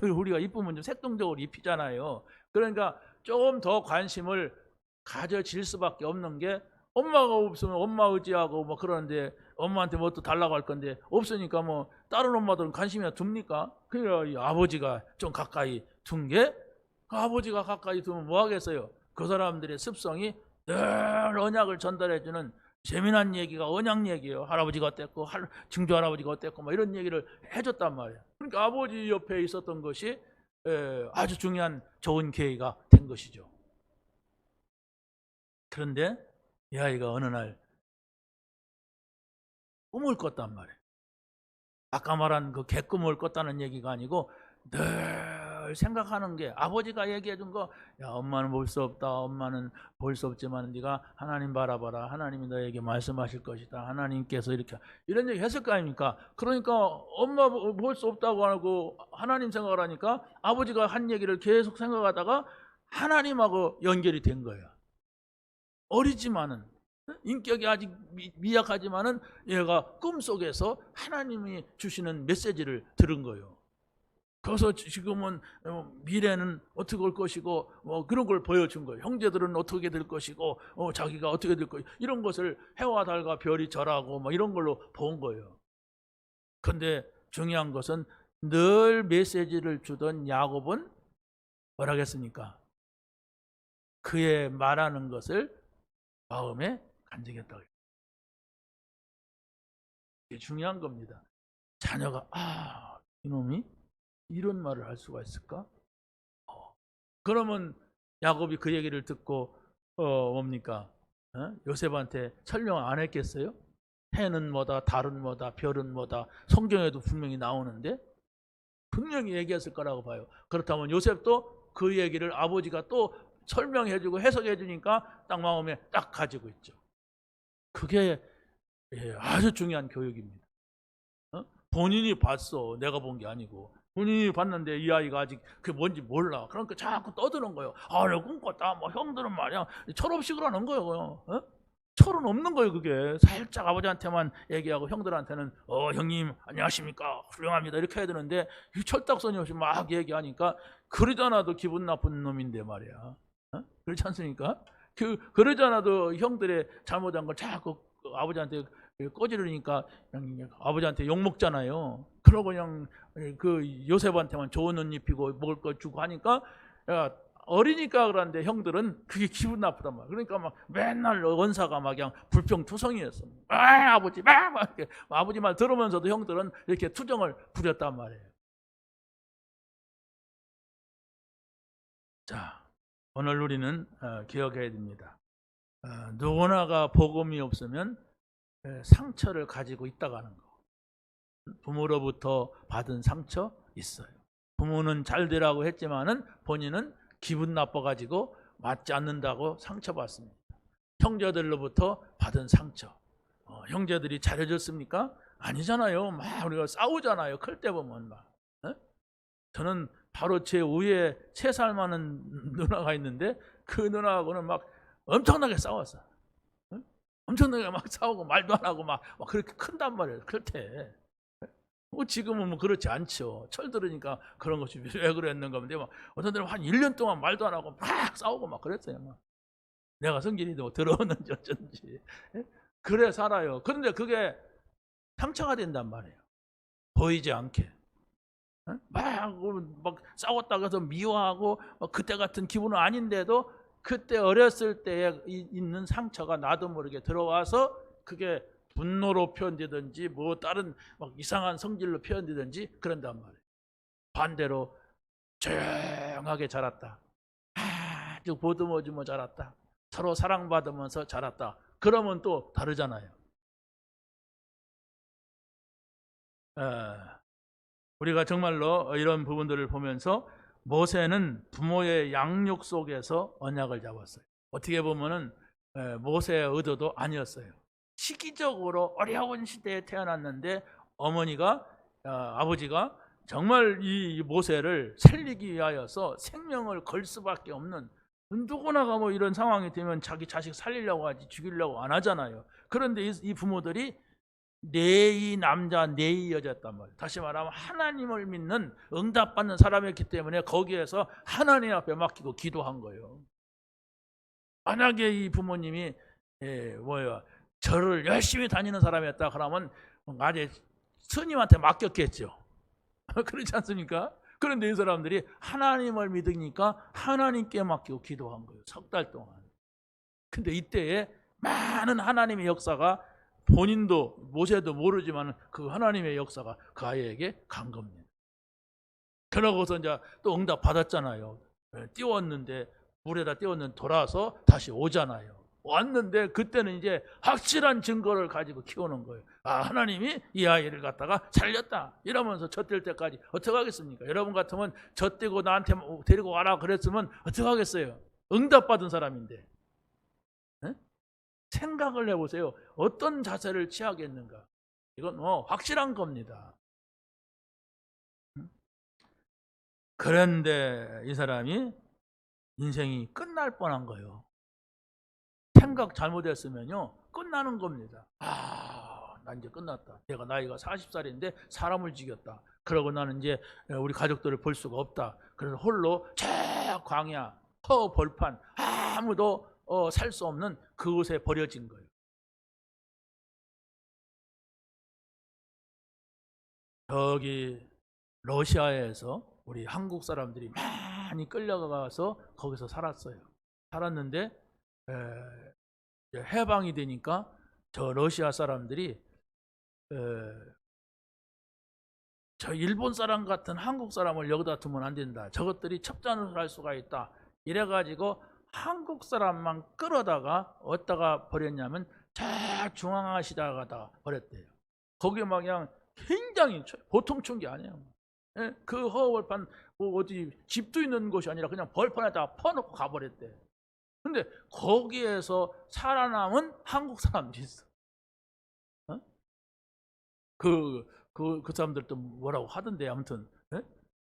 우리가 이쁘면 좀 색동저고리 입히잖아요. 그러니까 조금 더 관심을 가져질 수밖에 없는 게 엄마가 없으면 엄마 의지하고 그러는데 엄마한테 뭐 또 달라고 할 건데 없으니까 다른 엄마들은 관심이 둡니까? 그러니까 이 아버지가 좀 가까이 둔 게 아버지가 가까이 두면 뭐 하겠어요? 그 사람들의 습성이 늘 언약을 전달해주는 재미난 얘기가 언약 얘기예요. 할아버지가 어땠고 증조 할아버지가 어땠고 이런 얘기를 해줬단 말이에요. 그러니까 아버지 옆에 있었던 것이 아주 중요한 좋은 계기가 된 것이죠. 그런데 이 아이가 어느 날 꿈을 꿨단 말이에요. 아까 말한 그 개꿈을 꿨다는 얘기가 아니고 늘 생각하는 게 아버지가 얘기해 준 거, 야 엄마는 볼 수 없다, 엄마는 볼 수 없지만 네가 하나님 바라봐라, 하나님이 너에게 말씀하실 것이다, 하나님께서 이렇게 이런 얘기 했을 거 아닙니까? 그러니까 엄마 볼 수 없다고 하고 하나님 생각을 하니까 아버지가 한 얘기를 계속 생각하다가 하나님하고 연결이 된 거예요. 어리지만은 인격이 아직 미약하지만은 얘가 꿈속에서 하나님이 주시는 메시지를 들은 거예요. 그래서 지금은 미래는 어떻게 올 것이고 그런 걸 보여준 거예요. 형제들은 어떻게 될 것이고 자기가 어떻게 될 것이고 이런 것을 해와 달과 별이 절하고 이런 걸로 본 거예요. 그런데 중요한 것은 늘 메시지를 주던 야곱은 뭐라 했습니까? 그의 말하는 것을 마음에 간직했다고. 이게 중요한 겁니다. 자녀가 이놈이 이런 말을 할 수가 있을까? 그러면 야곱이 그 얘기를 듣고 뭡니까? 요셉한테 설명 안 했겠어요? 해는 뭐다, 달은 뭐다, 별은 뭐다. 성경에도 분명히 나오는데 분명히 얘기했을 거라고 봐요. 그렇다면 요셉도 그 얘기를 아버지가 또 설명해주고 해석해주니까 딱 마음에 딱 가지고 있죠. 그게 아주 중요한 교육입니다. 본인이 봤어. 내가 본 게 아니고. 본인이 봤는데 이 아이가 아직 그게 뭔지 몰라. 그러니까 자꾸 떠드는 거예요. 내가 꿈꿨다. 형들은 말이야. 철없이 그러는 거예요. 철은 없는 거예요. 그게 살짝 아버지한테만 얘기하고 형들한테는 형님 안녕하십니까 훌륭합니다 이렇게 해야 되는데 철딱서니 없이 막 얘기하니까 그러잖아도 기분 나쁜 놈인데 말이야. 그렇지 않습니까? 그러지 않아도 형들의 잘못한 걸 자꾸 아버지한테 꼬지르니까 아버지한테 욕먹잖아요. 그러고 그냥 그 요셉한테만 좋은 옷 입히고 먹을 거 주고 하니까 어리니까 그러는데 형들은 그게 기분 나쁘단 말이야. 그러니까 막 맨날 원사가 막 그냥 불평투성이였어. 아버지 막 아버지 말 들으면서도 형들은 이렇게 투정을 부렸단 말이에요. 자, 오늘 우리는 기억해야 됩니다. 누구나가 복음이 없으면 상처를 가지고 있다고 하는 거. 부모로부터 받은 상처 있어요. 부모는 잘 되라고 했지만은 본인은 기분 나빠가지고 맞지 않는다고 상처받습니다. 형제들로부터 받은 상처. 형제들이 잘해줬습니까? 아니잖아요. 막 우리가 싸우잖아요. 클 때 보면 막. 저는 바로 제 위에 3살 많은 누나가 있는데 그 누나하고는 막 엄청나게 싸웠어. 엄청나게 막 싸우고 말도 안 하고 막 그렇게 큰단 말이에요. 클 때. 지금은 뭐 그렇지 않죠. 철 들으니까 그런 것이 왜 그랬는가 하면 막 어떤 데는 한 1년 동안 말도 안 하고 막 싸우고 막 그랬어요. 막. 내가 성질이 뭐 들어오는지 어쩐지. 그래 살아요. 그런데 그게 상처가 된단 말이에요. 보이지 않게. 막 싸웠다고 해서 미워하고 그때 같은 기분은 아닌데도 그때 어렸을 때에 있는 상처가 나도 모르게 들어와서 그게 분노로 표현되든지 뭐 다른 막 이상한 성질로 표현되든지 그런단 말이에요. 반대로 조용하게 자랐다. 아주 보듬어주며 자랐다. 서로 사랑받으면서 자랐다. 그러면 또 다르잖아요. 우리가 정말로 이런 부분들을 보면서 모세는 부모의 양육 속에서 언약을 잡았어요. 어떻게 보면은 모세의 의도도 아니었어요. 시기적으로 어려운 시대에 태어났는데 어머니가 아버지가 정말 이 모세를 살리기 위하여서 생명을 걸 수밖에 없는, 누구나가 뭐 이런 상황이 되면 자기 자식 살리려고 하지 죽이려고 안 하잖아요. 그런데 이 부모들이 네 남자 네 여자였단 말이에요. 다시 말하면 하나님을 믿는 응답받는 사람이었기 때문에 거기에서 하나님 앞에 맡기고 기도한 거예요. 만약에 이 부모님이 절을 열심히 다니는 사람이었다 그러면 아재 스님한테 맡겼겠죠. 그렇지 않습니까? 그런데 이 사람들이 하나님을 믿으니까 하나님께 맡기고 기도한 거예요. 3달 동안. 근데 이때에 많은 하나님의 역사가 본인도 모세도 모르지만 그 하나님의 역사가 그 아이에게 간 겁니다. 그러고서 이제 또 응답 받았잖아요. 띄웠는데 물에다 띄웠는데 돌아서 다시 오잖아요. 왔는데 그때는 이제 확실한 증거를 가지고 키우는 거예요. 하나님이 이 아이를 갖다가 살렸다 이러면서 젖될 때까지 어떻게 하겠습니까? 여러분 같으면 젖되고 나한테 데리고 와라 그랬으면 어떻게 하겠어요? 응답 받은 사람인데. 생각을 해보세요. 어떤 자세를 취하겠는가? 이건 확실한 겁니다. 그런데 이 사람이 인생이 끝날 뻔한 거예요. 생각 잘못했으면요 끝나는 겁니다. 난 이제 끝났다. 내가 나이가 40살인데 사람을 죽였다. 그러고 나는 이제 우리 가족들을 볼 수가 없다. 그래서 홀로 저 광야 벌판 아무도 살 수 없는 그곳에 버려진 거예요. 저기 러시아에서 우리 한국 사람들이 많이 끌려가서 거기서 살았어요. 살았는데 해방이 되니까 저 러시아 사람들이 저 일본 사람 같은 한국 사람을 여기다 두면 안 된다. 저것들이 첩자노를 할 수가 있다. 이래가지고 한국 사람만 끌어다가 어디다가 버렸냐면 저 중앙아시아에다가 버렸대요. 거기에 막 그냥 굉장히 보통 춘 게 아니에요. 그 허벌판 어디 집도 있는 곳이 아니라 그냥 벌판에다가 퍼놓고 가버렸대. 근데 거기에서 살아남은 한국 사람들이 있어. 그 사람들도 뭐라고 하던데 아무튼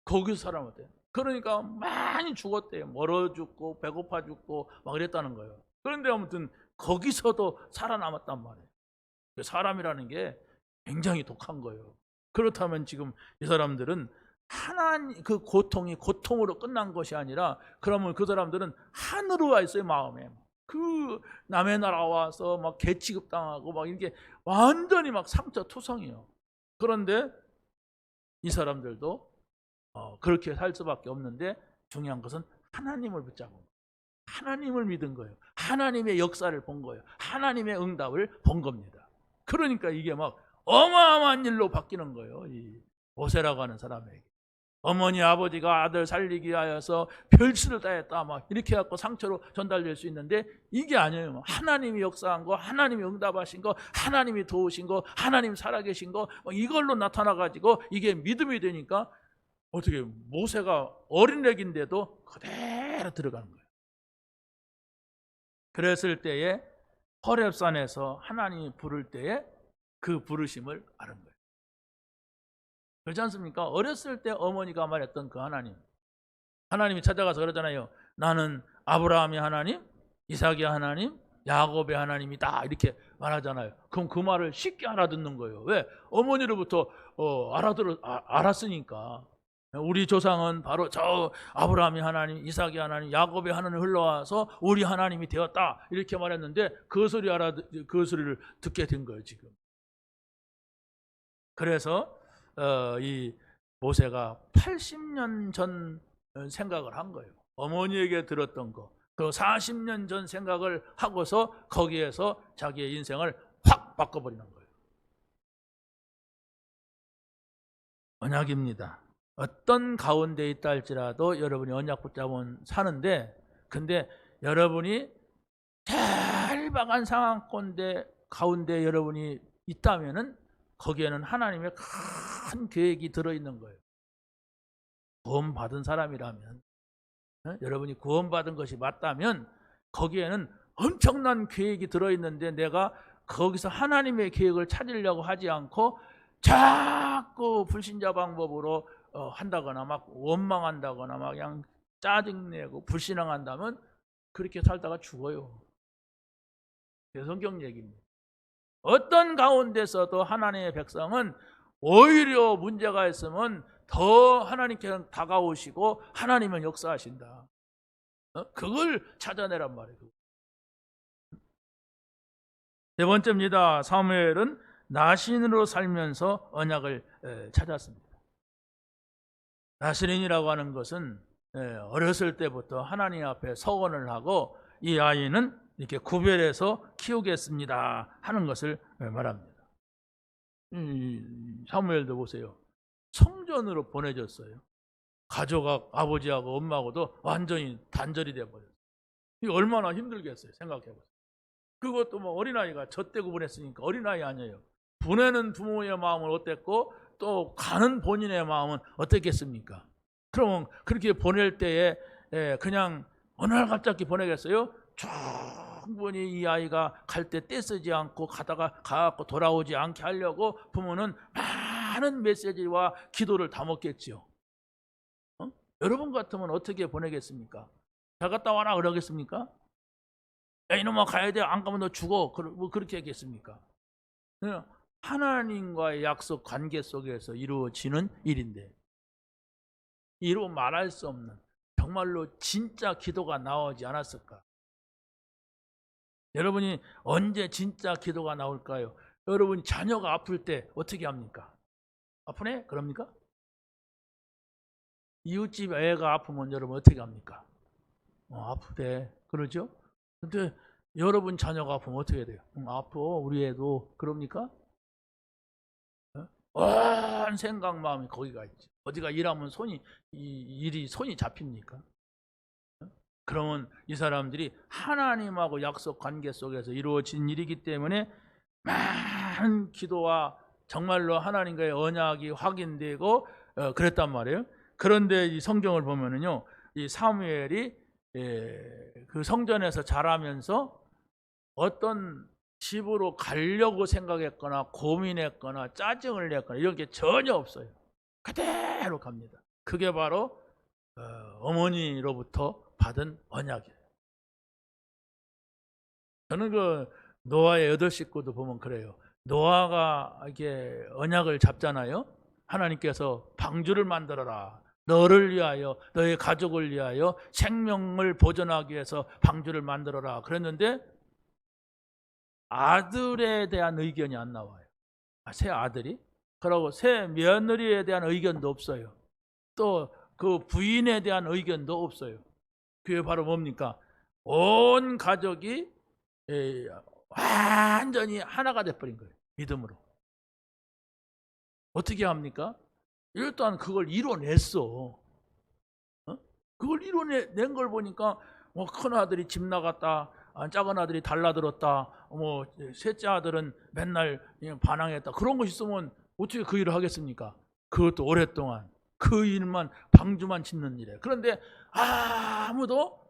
거기서 살아남았대. 그러니까 많이 죽었대요. 멀어 죽고 배고파 죽고 막 그랬다는 거예요. 그런데 아무튼 거기서도 살아남았단 말이에요. 사람이라는 게 굉장히 독한 거예요. 그렇다면 지금 이 사람들은 하나님 그 고통이 고통으로 끝난 것이 아니라 그러면 그 사람들은 하늘로 와 있어요. 마음에 그 남의 나라 와서 막 개취급 당하고 막 이렇게 완전히 막 상처투성이에요. 그런데 이 사람들도 그렇게 살 수밖에 없는데 중요한 것은 하나님을 붙잡고 하나님을 믿은 거예요. 하나님의 역사를 본 거예요. 하나님의 응답을 본 겁니다. 그러니까 이게 막 어마어마한 일로 바뀌는 거예요. 이 모세라고 하는 사람에게. 어머니 아버지가 아들 살리기 위하여서 별수를 다했다 막 이렇게 해갖고 상처로 전달될 수 있는데 이게 아니에요. 하나님이 역사한 거, 하나님이 응답하신 거, 하나님이 도우신 거, 하나님 살아계신 거 이걸로 나타나가지고 이게 믿음이 되니까 어떻게 모세가 어린애인데도 그대로 들어가는 거예요. 그랬을 때에 호렙산에서 하나님이 부를 때에 그 부르심을 아는 거예요. 그렇지 않습니까? 어렸을 때 어머니가 말했던 그 하나님이 찾아가서 그러잖아요. 나는 아브라함의 하나님, 이삭의 하나님, 야곱의 하나님이다 이렇게 말하잖아요. 그럼 그 말을 쉽게 알아듣는 거예요. 왜? 어머니로부터 알았으니까. 우리 조상은 바로 저 아브라함의 하나님, 이삭의 하나님, 야곱의 하나님 흘러와서 우리 하나님이 되었다 이렇게 말했는데 그 소리를 듣게 된 거예요 지금. 그래서 이 모세가 80년 전 생각을 한 거예요. 어머니에게 들었던 거, 그 40년 전 생각을 하고서 거기에서 자기의 인생을 확 바꿔버리는 거예요. 언약입니다. 어떤 가운데 있다 할지라도 여러분이 언약 붙잡으면 사는데, 근데 여러분이 절박한 상황 가운데 여러분이 있다면은 거기에는 하나님의 큰 계획이 들어있는 거예요. 구원받은 사람이라면, 여러분이 구원받은 것이 맞다면 거기에는 엄청난 계획이 들어있는데 내가 거기서 하나님의 계획을 찾으려고 하지 않고 자꾸 불신자 방법으로 한다거나 막 원망한다거나 막 그냥 짜증내고 불신앙한다면 그렇게 살다가 죽어요. 그게 성경 얘기입니다. 어떤 가운데서도 하나님의 백성은 오히려 문제가 있으면 더 하나님께 다가오시고 하나님은 역사하신다. 그걸 찾아내란 말이에요. 네 번째입니다. 사무엘은 나신으로 살면서 언약을 찾았습니다. 나신이라고 하는 것은 어렸을 때부터 하나님 앞에 서원을 하고 이 아이는 이렇게 구별해서 키우겠습니다 하는 것을 말합니다. 사무엘도 보세요. 성전으로 보내졌어요. 가족하고 아버지하고 엄마하고도 완전히 단절이 돼버렸어요. 이게 얼마나 힘들겠어요. 생각해보세요. 그것도 뭐 어린아이가 젖대고 보냈으니까 어린아이 아니에요. 보내는 부모의 마음은 어땠고 또 가는 본인의 마음은 어땠겠습니까? 그러면 그렇게 보낼 때에 그냥 어느 날 갑자기 보내겠어요? 충분히 이 아이가 갈 때 떼쓰지 않고 가갖고 돌아오지 않게 하려고 부모는 많은 메시지와 기도를 담았겠지요. 여러분 같으면 어떻게 보내겠습니까? 잘 갔다 와라 그러겠습니까? 야 이놈아 가야 돼, 안 가면 너 죽어, 뭐 그렇게 하겠습니까? 하나님과의 약속 관계 속에서 이루어지는 일인데 이루 말할 수 없는 정말로 진짜 기도가 나오지 않았을까? 여러분이 언제 진짜 기도가 나올까요? 여러분 자녀가 아플 때 어떻게 합니까? 아프네? 그럽니까? 이웃집 애가 아프면 여러분 어떻게 합니까? 아프대 그러죠? 근데 여러분 자녀가 아프면 어떻게 돼요? 아파 우리 애도 그럽니까? 온 생각 마음이 거기가 있지. 어디가 일하면 손이 잡힙니까? 그러면 이 사람들이 하나님하고 약속 관계 속에서 이루어진 일이기 때문에 많은 기도와 정말로 하나님과의 언약이 확인되고 그랬단 말이에요. 그런데 이 성경을 보면은요, 이 사무엘이 그 성전에서 자라면서 어떤 집으로 가려고 생각했거나 고민했거나 짜증을 냈거나 이런 게 전혀 없어요. 그대로 갑니다. 그게 바로 어머니로부터 받은 언약이에요. 저는 그 노아의 8 식구도 보면 그래요. 노아가 이렇게 언약을 잡잖아요. 하나님께서 방주를 만들어라. 너를 위하여, 너의 가족을 위하여 생명을 보존하기 위해서 방주를 만들어라. 그랬는데 아들에 대한 의견이 안 나와요. 새 아들이? 그러고 새 며느리에 대한 의견도 없어요. 또 그 부인에 대한 의견도 없어요. 그게 바로 뭡니까? 온 가족이 완전히 하나가 돼버린 거예요. 믿음으로. 어떻게 합니까? 일단 그걸 이뤄냈어. 그걸 이뤄낸 걸 보니까 뭐 큰 아들이 집 나갔다, 작은 아들이 달라들었다, 뭐 셋째 아들은 맨날 반항했다. 그런 거 있으면 어떻게 그 일을 하겠습니까? 그것도 오랫동안 그 일만 방주만 짓는 일에. 그런데 아무도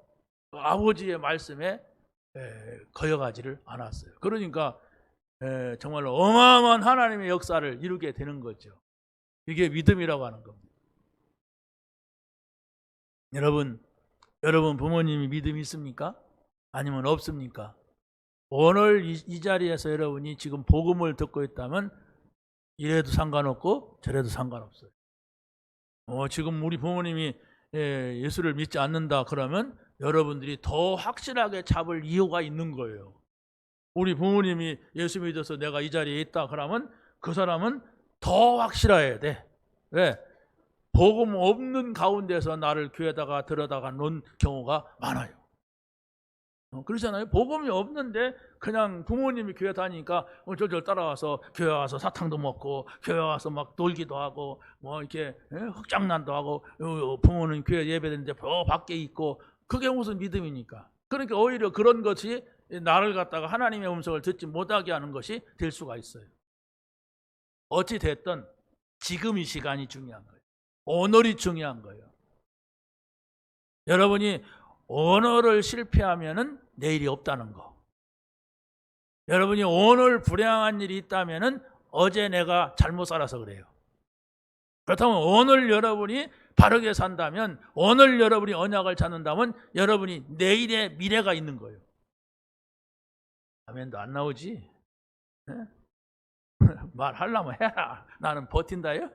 아버지의 말씀에 거여가지를 않았어요. 그러니까 정말로 어마어마한 하나님의 역사를 이루게 되는 거죠. 이게 믿음이라고 하는 겁니다. 여러분 부모님이 믿음이 있습니까? 아니면 없습니까? 오늘 이 자리에서 여러분이 지금 복음을 듣고 있다면 이래도 상관없고 저래도 상관없어요. 지금 우리 부모님이 예수를 믿지 않는다 그러면 여러분들이 더 확실하게 잡을 이유가 있는 거예요. 우리 부모님이 예수 믿어서 내가 이 자리에 있다 그러면 그 사람은 더 확실해야 돼. 왜? 복음 없는 가운데서 나를 교회에다가 들여다가 놓은 경우가 많아요. 그렇잖아요. 복음이 없는데 그냥 부모님이 교회 다니니까 저절 따라와서 교회 와서 사탕도 먹고 교회 와서 막 놀기도 하고 뭐 이렇게 흑장난도 하고 부모는 교회 예배드는데 밖에 있고 그게 무슨 믿음입니까? 그러니까 오히려 그런 것이 나를 갖다가 하나님의 음성을 듣지 못하게 하는 것이 될 수가 있어요. 어찌 됐든 지금 이 시간이 중요한 거예요. 오늘이 중요한 거예요. 여러분이 오늘을 실패하면은 내일이 없다는 거. 여러분이 오늘 불행한 일이 있다면은 어제 내가 잘못 살아서 그래요. 그렇다면 오늘 여러분이 바르게 산다면, 오늘 여러분이 언약을 찾는다면 여러분이 내일의 미래가 있는 거예요. 아멘도 안 나오지? 말하려면 해라. 나는 버틴다요?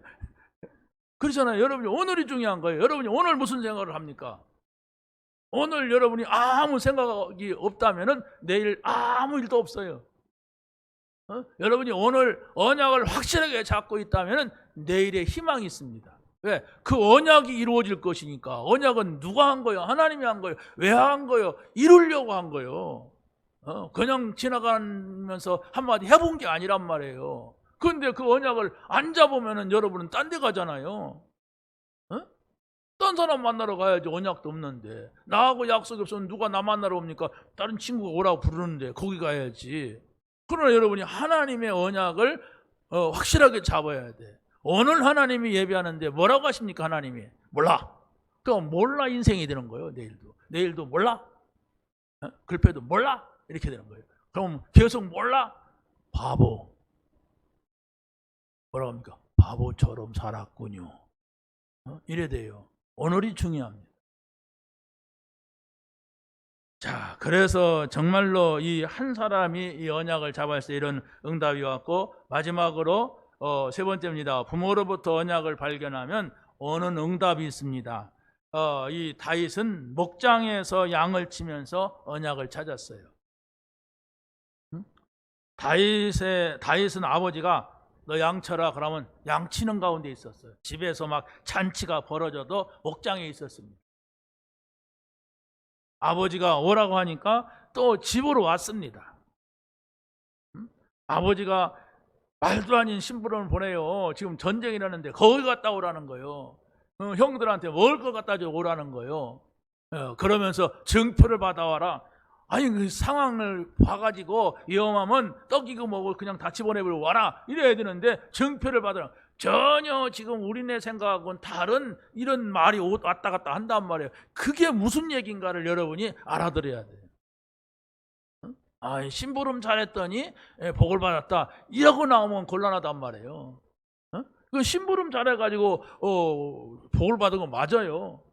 그렇잖아요. 여러분이 오늘이 중요한 거예요. 여러분이 오늘 무슨 생각을 합니까? 오늘 여러분이 아무 생각이 없다면 내일 아무 일도 없어요. 여러분이 오늘 언약을 확실하게 잡고 있다면 내일에 희망이 있습니다. 왜? 그 언약이 이루어질 것이니까. 언약은 누가 한 거예요? 하나님이 한 거예요. 왜 한 거예요? 이루려고 한 거예요. 그냥 지나가면서 한마디 해본 게 아니란 말이에요. 그런데 그 언약을 안 잡으면 여러분은 딴 데 가잖아요. 딴 사람 만나러 가야지. 언약도 없는데. 나하고 약속이 없으면 누가 나 만나러 옵니까? 다른 친구가 오라고 부르는데 거기 가야지. 그러나 여러분이 하나님의 언약을 확실하게 잡아야 돼. 오늘 하나님이 예배하는데 뭐라고 하십니까? 하나님이 몰라. 그럼 몰라 인생이 되는 거예요. 내일도 몰라. 글패도 몰라. 이렇게 되는 거예요. 그럼 계속 몰라. 바보. 뭐라고 합니까? 바보처럼 살았군요. 이래 돼요. 오늘이 중요합니다. 자, 그래서 정말로 이 한 사람이 이 언약을 잡았을 때 이런 응답이 왔고, 마지막으로 세 번째입니다. 부모로부터 언약을 발견하면 오는 응답이 있습니다. 이 다윗은 목장에서 양을 치면서 언약을 찾았어요. 다윗은 아버지가 너 양 쳐라 그러면 양 치는 가운데 있었어요. 집에서 막 잔치가 벌어져도 목장에 있었습니다. 아버지가 오라고 하니까 또 집으로 왔습니다. 아버지가 말도 아닌 심부름을 보내요. 지금 전쟁이라는데 거기 갔다 오라는 거예요. 형들한테 먹을 것 갖다 줘 오라는 거예요. 그러면서 증표를 받아와라. 아니 그 상황을 봐가지고 위험하면 떡 이거 먹고 그냥 다 집어내버리고 와라 이래야 되는데 증표를 받으라. 전혀 지금 우리네 생각하고는 다른 이런 말이 왔다 갔다 한단 말이에요. 그게 무슨 얘기인가를 여러분이 알아들어야 돼요. 심부름 잘했더니 복을 받았다 이러고 나오면 곤란하단 말이에요. 그 심부름 잘해가지고 복을 받은 건 맞아요.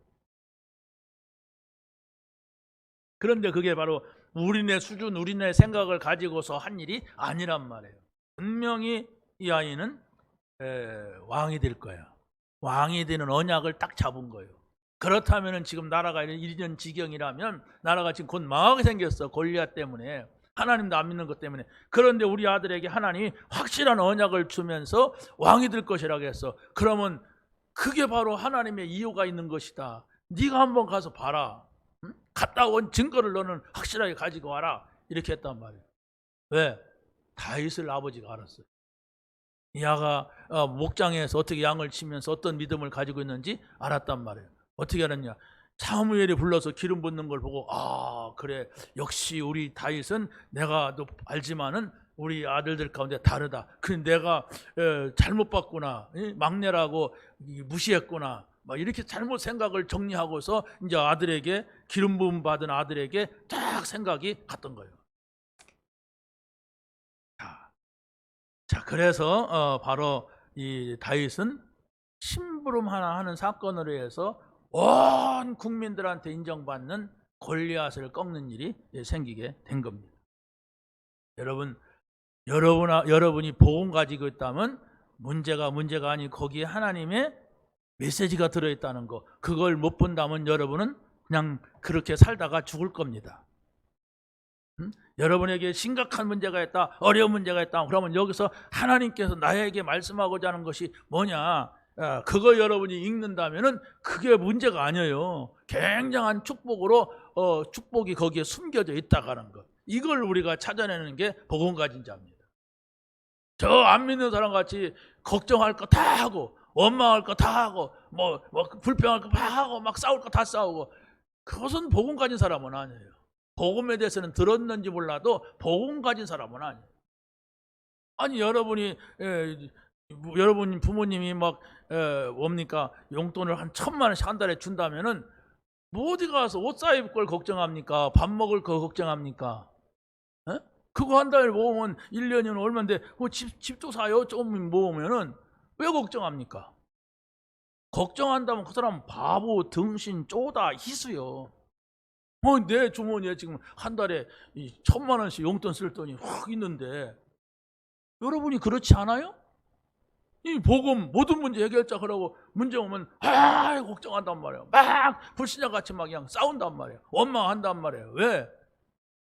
그런데 그게 바로 우리네 수준, 우리네 생각을 가지고서 한 일이 아니란 말이에요. 분명히 이 아이는 왕이 될 거야. 왕이 되는 언약을 딱 잡은 거예요. 그렇다면 지금 나라가 이런 지경이라면 나라가 지금 곧 망하게 생겼어. 골리앗 때문에. 하나님도 안 믿는 것 때문에. 그런데 우리 아들에게 하나님이 확실한 언약을 주면서 왕이 될 것이라고 했어. 그러면 그게 바로 하나님의 이유가 있는 것이다. 네가 한번 가서 봐라. 갔다 온 증거를 너는 확실하게 가지고 와라. 이렇게 했단 말이에요. 왜? 다윗을 아버지가 알았어요. 야가 목장에서 어떻게 양을 치면서 어떤 믿음을 가지고 있는지 알았단 말이에요. 어떻게 알았냐? 사무엘이 불러서 기름 붓는 걸 보고 그래, 역시 우리 다윗은 내가 또 알지만은 우리 아들들 가운데 다르다. 그 내가 잘못 봤구나, 막내라고 무시했구나, 막 이렇게 잘못 생각을 정리하고서 이제 아들에게 기름 부음 받은 아들에게 딱 생각이 갔던 거예요. 자, 그래서 바로 이 다윗은 심부름 하나 하는 사건으로 해서 온 국민들한테 인정받는 골리앗을 꺾는 일이 생기게 된 겁니다. 여러분이 복음 가지고 있다면 문제가 아니고 거기에 하나님의 메시지가 들어있다는 거, 그걸 못 본다면 여러분은 그냥 그렇게 살다가 죽을 겁니다. 여러분에게 심각한 문제가 있다, 어려운 문제가 있다, 그러면 여기서 하나님께서 나에게 말씀하고자 하는 것이 뭐냐, 그거 여러분이 읽는다면은 그게 문제가 아니에요. 굉장한 축복으로 축복이 거기에 숨겨져 있다가는 것, 이걸 우리가 찾아내는 게 복음 가진 자입니다. 저 안 믿는 사람 같이 걱정할 거 다 하고, 원망할 거 다 하고, 뭐 불평할 거 다 하고, 막 싸울 거 다 싸우고, 그것은 복음 가진 사람은 아니에요. 복음에 대해서는 들었는지 몰라도 복음 가진 사람은 아니에요. 아니, 여러분 부모님이 막 뭡니까, 용돈을 한 1,000만 원씩 한 달에 준다면은 뭐 어디 가서 옷 사입을 걸 걱정합니까? 밥 먹을 거 걱정합니까? 그거 한 달에 모으면 1년이면 얼마인데, 집도 사요? 좀 모으면은 왜 걱정합니까? 걱정한다면 그 사람은 바보, 등신, 쪼다, 희수요. 내 주머니에 지금 한 달에 1,000만 원씩 용돈 쓸 돈이 확 있는데, 여러분이 그렇지 않아요? 이 복음 모든 문제 해결자 그러고 문제 오면 걱정한단 말이에요. 막 불신자같이 막 그냥 싸운단 말이에요. 원망한단 말이에요. 왜?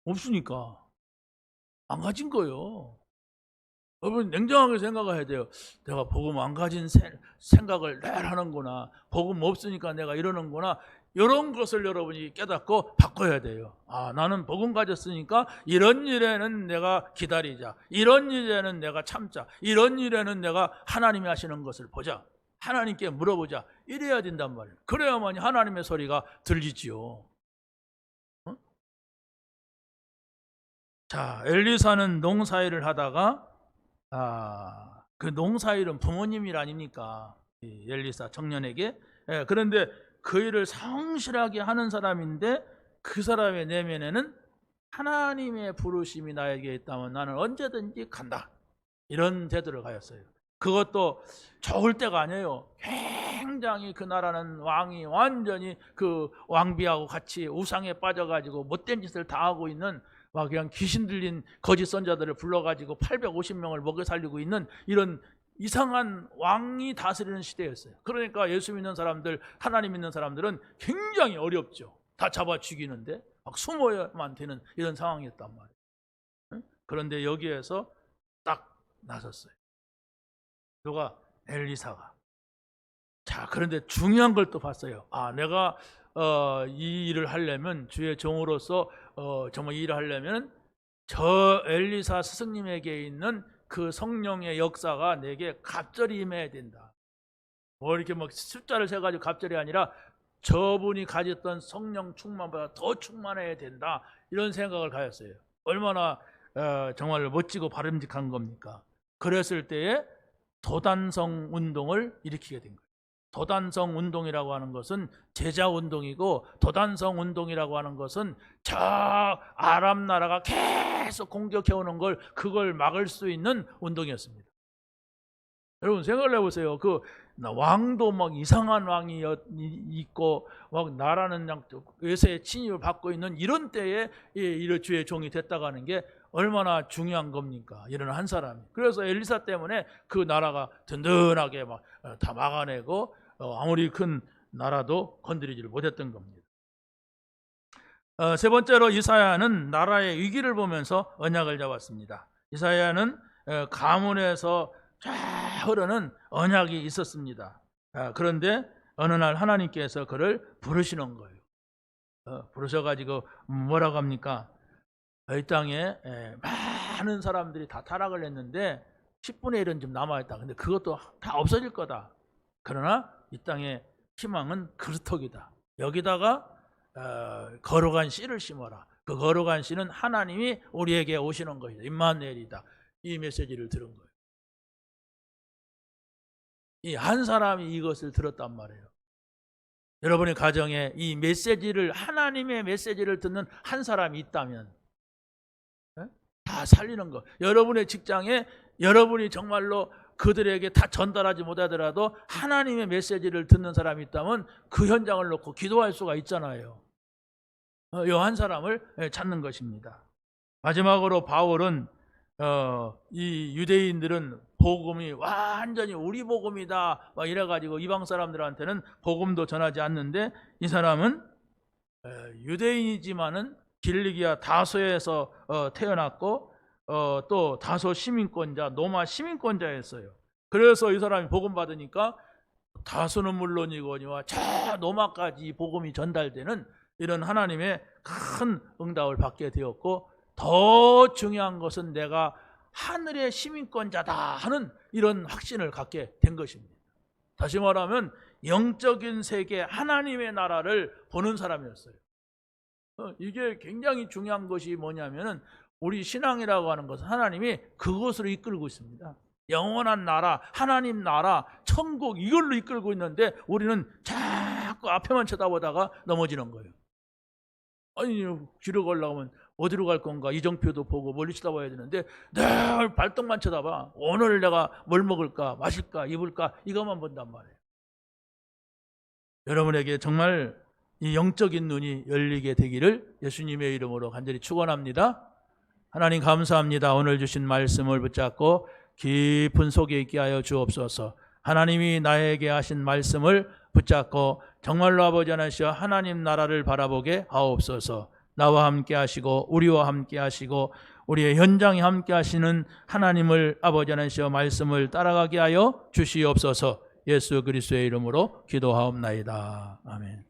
없으니까. 안 가진 거예요. 여러분 냉정하게 생각해야 돼요. 내가 복음 안 가진 생각을 늘 하는구나, 복음 없으니까 내가 이러는구나, 이런 것을 여러분이 깨닫고 바꿔야 돼요. 나는 복음 가졌으니까 이런 일에는 내가 기다리자, 이런 일에는 내가 참자, 이런 일에는 내가 하나님이 하시는 것을 보자, 하나님께 물어보자, 이래야 된단 말이에요. 그래야만이 하나님의 소리가 들리지요. 자, 엘리사는 농사일을 하다가 그 농사일은 부모님 일 아닙니까? 엘리사 청년에게. 그런데 그 일을 성실하게 하는 사람인데, 그 사람의 내면에는 하나님의 부르심이 나에게 있다면 나는 언제든지 간다, 이런 태도를 가졌어요. 그것도 좋을 때가 아니에요. 굉장히 그 나라는 왕이 완전히 그 왕비하고 같이 우상에 빠져가지고 못된 짓을 다 하고 있는, 막 그냥 귀신 들린 거짓 선자들을 불러가지고 850명을 먹여 살리고 있는 이런 이상한 왕이 다스리는 시대였어요. 그러니까 예수 믿는 사람들, 하나님 믿는 사람들은 굉장히 어렵죠. 다 잡아 죽이는데 막 숨어야만 되는 이런 상황이었단 말이에요. 그런데 여기에서 딱 나섰어요. 누가? 엘리사가. 자, 그런데 중요한 걸 또 봤어요. 내가 이 일을 하려면, 주의 종으로서 정말 이 일을 하려면 저 엘리사 스승님에게 있는 그 성령의 역사가 내게 갑절이 임해야 된다. 뭐 이렇게 막 숫자를 세가지고 갑절이 아니라 저분이 가졌던 성령 충만보다 더 충만해야 된다, 이런 생각을 가졌어요. 얼마나 정말 멋지고 바람직한 겁니까? 그랬을 때에 도단성 운동을 일으키게 된 거예요. 도단성 운동이라고 하는 것은 제자 운동이고, 도단성 운동이라고 하는 것은 저 아람 나라가 계속 공격해오는 걸, 그걸 막을 수 있는 운동이었습니다. 여러분 생각을 해보세요. 그 왕도 막 이상한 왕이 있고, 막 나라는 외세의 침입을 받고 있는 이런 때에 이런 주의 종이 됐다고 하는 게 얼마나 중요한 겁니까? 이런 한 사람이. 그래서 엘리사 때문에 그 나라가 든든하게 막 다 막아내고 아무리 큰 나라도 건드리지를 못했던 겁니다. 세 번째로 이사야는 나라의 위기를 보면서 언약을 잡았습니다. 이사야는 가문에서 쫙 흐르는 언약이 있었습니다. 그런데 어느 날 하나님께서 그를 부르시는 거예요. 부르셔가지고 뭐라고 합니까? 이 땅에 많은 사람들이 다 타락을 했는데 10분의 1은 좀 남아있다. 근데 그것도 다 없어질 거다. 그러나 이 땅의 희망은 그루터기다. 여기다가 거룩한 씨를 심어라. 그 거룩한 씨는 하나님이 우리에게 오시는 것이다. 임마누엘이다. 이 메시지를 들은 거예요. 이 한 사람이 이것을 들었단 말이에요. 여러분의 가정에 이 메시지를, 하나님의 메시지를 듣는 한 사람이 있다면 다 살리는 거. 여러분의 직장에 여러분이 정말로 그들에게 다 전달하지 못하더라도 하나님의 메시지를 듣는 사람이 있다면 그 현장을 놓고 기도할 수가 있잖아요. 이 한 사람을 찾는 것입니다. 마지막으로 바울은 이 유대인들은 복음이 완전히 우리 복음이다 막 이래가지고 이방 사람들한테는 복음도 전하지 않는데, 이 사람은 유대인이지만은 길리기아 다소에서 태어났고 또 다소 시민권자, 노마 시민권자였어요. 그래서 이 사람이 복음 받으니까 다소는 물론이거니와 저 노마까지 복음이 전달되는 이런 하나님의 큰 응답을 받게 되었고, 더 중요한 것은 내가 하늘의 시민권자다 하는 이런 확신을 갖게 된 것입니다. 다시 말하면 영적인 세계, 하나님의 나라를 보는 사람이었어요. 이게 굉장히 중요한 것이 뭐냐면은 우리 신앙이라고 하는 것은 하나님이 그것으로 이끌고 있습니다. 영원한 나라, 하나님 나라, 천국, 이걸로 이끌고 있는데 우리는 자꾸 앞에만 쳐다보다가 넘어지는 거예요. 아니, 길을 걸려면 어디로 갈 건가, 이정표도 보고 멀리 쳐다봐야 되는데 늘 발등만 쳐다봐. 오늘 내가 뭘 먹을까, 마실까, 입을까, 이것만 본단 말이에요. 여러분에게 정말 이 영적인 눈이 열리게 되기를 예수님의 이름으로 간절히 축원합니다. 하나님 감사합니다. 오늘 주신 말씀을 붙잡고 깊은 속에 있게 하여 주옵소서. 하나님이 나에게 하신 말씀을 붙잡고 정말로 아버지 하나시여 하나님 나라를 바라보게 하옵소서. 나와 함께 하시고 우리와 함께 하시고 우리의 현장에 함께 하시는 하나님을 아버지 하나시여 말씀을 따라가게 하여 주시옵소서. 예수 그리스도의 이름으로 기도하옵나이다. 아멘.